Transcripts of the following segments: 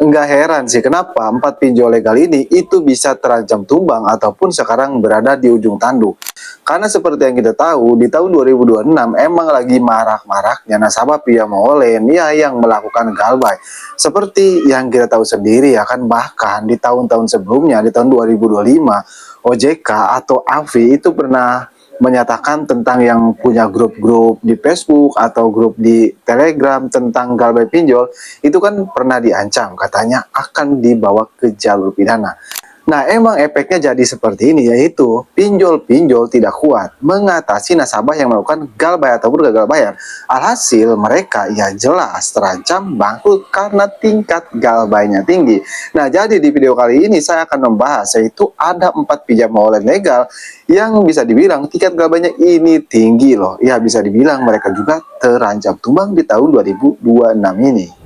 Nggak heran sih kenapa 4 pinjol legal ini itu bisa terancam tumbang ataupun sekarang berada di ujung tanduk. Karena seperti yang kita tahu, di tahun 2026 emang lagi marak-maraknya nasabah pinjam online ya yang melakukan galbay. Seperti yang kita tahu sendiri ya kan, bahkan di tahun-tahun sebelumnya, di tahun 2025, OJK atau AFI itu pernah menyatakan tentang yang punya grup-grup di Facebook atau grup di Telegram tentang galbay pinjol itu kan pernah diancam katanya akan dibawa ke jalur pidana. Nah, emang efeknya jadi seperti ini, yaitu pinjol-pinjol tidak kuat mengatasi nasabah yang melakukan galbay ataupun gagal bayar. Alhasil mereka ya jelas terancam bangkrut karena tingkat galbaynya tinggi. Nah, jadi di video kali ini saya akan membahas yaitu ada 4 pinjaman online legal yang bisa dibilang tingkat galbaynya ini tinggi loh. Ya, bisa dibilang mereka juga terancam tumbang di tahun 2026 ini.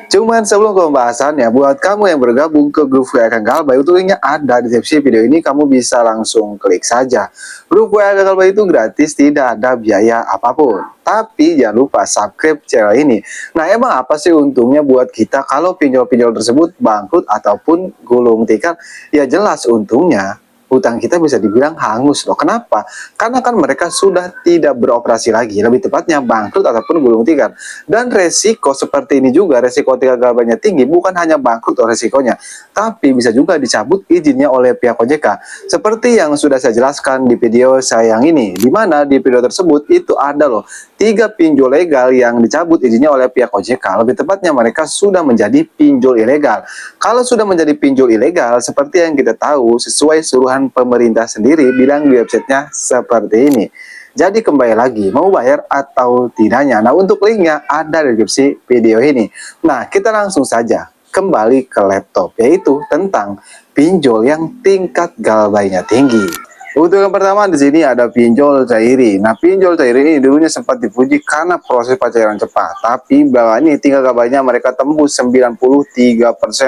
Cuman sebelum ke pembahasannya, buat kamu yang bergabung ke grup WA Kang Galbay, itu linknya ada di deskripsi video ini, kamu bisa langsung klik saja. Grup WA Kang Galbay itu gratis, tidak ada biaya apapun. Tapi jangan lupa subscribe channel ini. Nah, emang apa sih untungnya buat kita kalau pinjol-pinjol tersebut bangkrut ataupun gulung tikar? Ya jelas untungnya hutang kita bisa dibilang hangus loh. Kenapa? Karena kan mereka sudah tidak beroperasi lagi, lebih tepatnya bangkrut ataupun gulung tikar. Dan resiko seperti ini juga, resiko tingkat galbaynya tinggi, bukan hanya bangkrut loh resikonya, tapi bisa juga dicabut izinnya oleh pihak OJK. Seperti yang sudah saya jelaskan di video saya yang ini, di mana di video tersebut itu ada loh 3 pinjol legal yang dicabut izinnya oleh pihak OJK. Lebih tepatnya mereka sudah menjadi pinjol ilegal. Kalau sudah menjadi pinjol ilegal, seperti yang kita tahu, sesuai suruhan pemerintah sendiri bilang di websitenya seperti ini. Jadi kembali lagi, mau bayar atau tidaknya? Nah, untuk linknya ada di deskripsi video ini. Nah, kita langsung saja kembali ke laptop, yaitu tentang pinjol yang tingkat galbaynya tinggi. Untuk yang pertama di sini ada pinjol cairi. Nah, pinjol cairi ini dulunya sempat dipuji karena proses pencairan cepat, tapi belakangan ini tingkat galbaynya mereka tembus 93%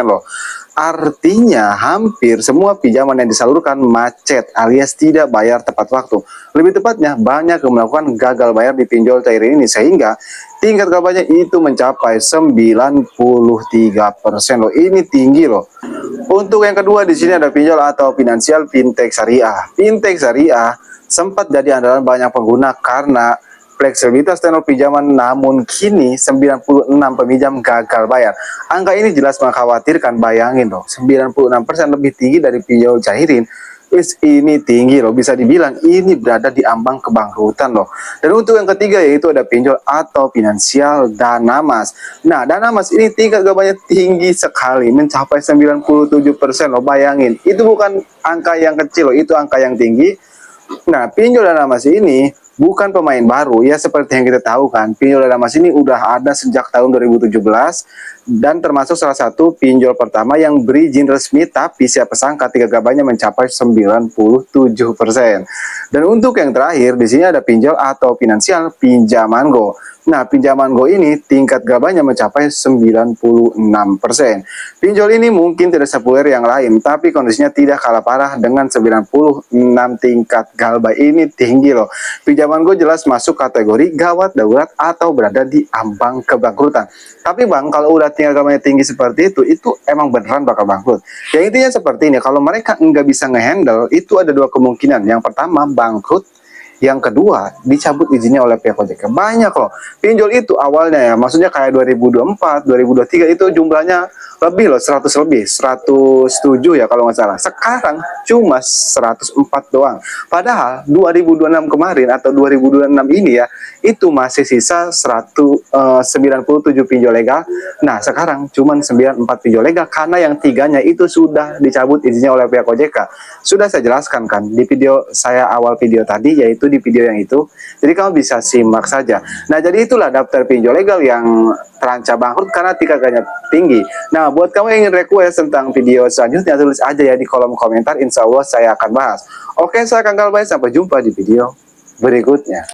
loh. Artinya hampir semua pinjaman yang disalurkan macet alias tidak bayar tepat waktu. Lebih tepatnya banyak yang melakukan gagal bayar di pinjol cairi ini sehingga tingkat galbaynya itu mencapai 93% loh. Ini tinggi loh. Untuk yang kedua di sini ada pinjol atau finansial fintech syariah. Fintech syariah sempat jadi andalan banyak pengguna karena fleksibilitas tenor pinjaman, namun kini 96 peminjam gagal bayar. Angka ini jelas mengkhawatirkan, bayangin loh, 96% lebih tinggi dari pinjol cairin. Ini tinggi loh, bisa dibilang ini berada di ambang kebangkrutan loh. Dan untuk yang ketiga yaitu ada pinjol atau finansial dana mas. Nah, dana mas ini tingkat galbaynya tinggi sekali, mencapai 97% loh, bayangin. Itu bukan angka yang kecil loh, itu angka yang tinggi. Nah, pinjol dana mas ini bukan pemain baru ya, seperti yang kita tahu kan, pinjol dana mas ini udah ada sejak tahun 2017 dan termasuk salah satu pinjol pertama yang berizin resmi, tapi siapa sangka tingkat galbaynya mencapai 97%. Dan untuk yang terakhir di sini ada pinjol atau finansial pinjaman go. Nah, pinjaman go ini tingkat galbaynya mencapai 96%. Pinjol ini mungkin tidak sepopuler yang lain, tapi kondisinya tidak kalah parah dengan 96 tingkat galbay ini tinggi loh. Pinjaman go jelas masuk kategori gawat darurat atau berada di ambang kebangkrutan. Tapi bang, kalau udah tingkat galbaynya tinggi seperti itu emang beneran bakal bangkrut. Ya intinya seperti ini, kalau mereka nggak bisa ngehandle, itu ada 2 kemungkinan. Yang pertama bangkrut, yang kedua dicabut izinnya oleh pihak OJK. Banyak loh pinjol itu awalnya ya, maksudnya kayak 2024, 2023 itu jumlahnya lebih loh, 100 lebih, 107 ya kalau nggak salah. Sekarang cuma 104 doang. Padahal 2026 kemarin atau 2026 ini ya, itu masih sisa 97 pinjol legal. Nah, sekarang cuma 94 pinjol legal karena yang 3-nya itu sudah dicabut izinnya oleh pihak OJK. Sudah saya jelaskan kan di video saya awal video tadi, yaitu di video yang itu. Jadi kamu bisa simak saja. Nah, jadi itulah daftar pinjol legal yang terancam bangkrut karena tingkat galbaynya tinggi. Nah, buat kamu yang ingin request tentang video selanjutnya, tulis aja ya di kolom komentar, insya Allah saya akan bahas. Oke, saya Kang Galbay, sampai jumpa di video berikutnya.